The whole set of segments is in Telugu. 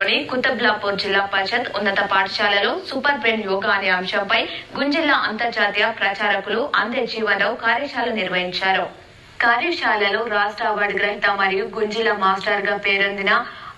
కుతుబ్లాపూర్ జిల్లా పరిషత్ ఉన్నత పాఠశాలలో సూపర్ బ్రెయిన్ యోగా అనే అంశంపై గుంజిల్లా అంతర్జాతీయ ప్రచారకులు అందే జీవన్రావు కార్యశాల నిర్వహించారు. కార్యశాలలో రాష్ట్ర అవార్డు గ్రహీత మరియు గుంజిల్లా మాస్టర్ గా పేరొందిన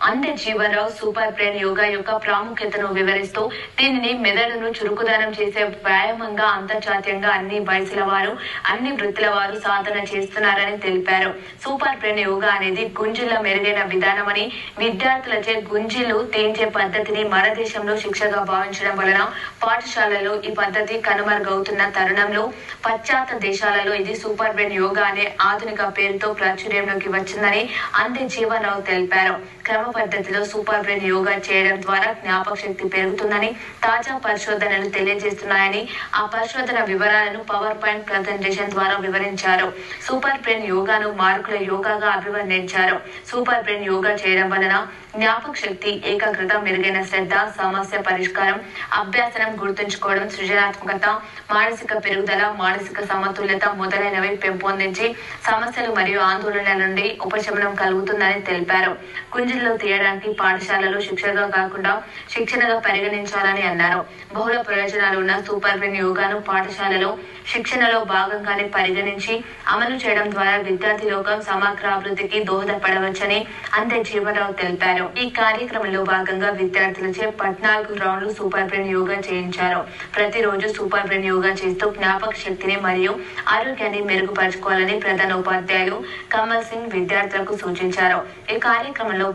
అందే జీవన్రావు సూపర్ బ్రెయిన్ యోగా యొక్క ప్రాముఖ్యతను వివరిస్తూ దీనిని మెదడును చురుకుదనం చేసే వ్యాయామంగా అంతర్జాతీయంగా అన్ని వయసుల వారు, అన్ని వృత్తుల వారు సాధన చేస్తున్నారని తెలిపారు. సూపర్ బ్రెయిన్ యోగా అనేది గుంజిళ్ళ మెరుగైన విధానమని, విద్యార్థులచే గుంజిళ్లు తేంచే పద్ధతిని మన దేశంలో శిక్షగా భావించడం వలన పాఠశాలలో ఈ పద్ధతి కనుమరుగవుతున్న తరుణంలో పాశ్చాత్య దేశాలలో ఇది సూపర్ బ్రెయిన్ యోగా అనే ఆధునిక పేరుతో ప్రాచుర్యంలోకి వచ్చిందని అందే జీవన్రావు తెలిపారు. క్రమ పద్ధతిలో సూపర్ బ్రెయిన్ యోగా చేయడం ద్వారా జ్ఞాపక శక్తి పెరుగుతుందని తాజా పరిశోధనలు తెలియజేస్తున్నాయని, ఆ పరిశోధన వివరాలను పవర్ పాయింట్ ప్రజెంటేషన్ ద్వారా వివరించారు. సూపర్ బ్రెయిన్ యోగాను మార్కుల యోగాగా అభివర్ణించారు. సూపర్ బ్రెయిన్ యోగా చేయడం వలన జ్ఞాపక శక్తి, ఏకాగ్రత, మెరుగైన శ్రద్ధ, సమస్య పరిష్కారం, అభ్యాసనం, గుర్తుంచుకోవడం, సృజనాత్మకత, మానసిక పెరుగుదల, మానసిక సమతుల్యత మొదలైనవి పెంపొందించి సమస్యలు మరియు ఆందోళనల నుండి ఉపశమనం కలుగుతుందని తెలిపారు. గుంజిల్లో తీయడానికి పాఠశాలలో శిక్షగా కాకుండా శిక్షణగా పరిగణించాలని అన్నారు. బహుళ ప్రయోజనాలు ఉన్న సూపర్ బ్రెయిన్ యోగాను పాఠశాలలో శిక్షణలో భాగంగానే పరిగణించి అమలు చేయడం ద్వారా విద్యార్థి లోకం సమగ్ర అభివృద్ధికి దోహదపడవచ్చని అందే జీవన్రావు తెలిపారు. ఈ కార్యక్రమంలో భాగంగా విద్యార్థులచే 14 రౌండ్లు సూపర్ బ్రెయిన్ యోగా చేయించారు. ప్రతిరోజు సూపర్ బ్రెయిన్ యోగా చేస్తూ జ్ఞాపక శక్తిని మరియు ఆరోగ్యాన్ని మెరుగుపరచుకోవాలని ప్రధాన ఉపాధ్యాయులు కమల్ సింగ్ విద్యార్థులకు సూచించారు. ఈ కార్యక్రమంలో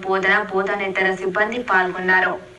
బోధనేతర సిబ్బంది పాల్గొన్నారు.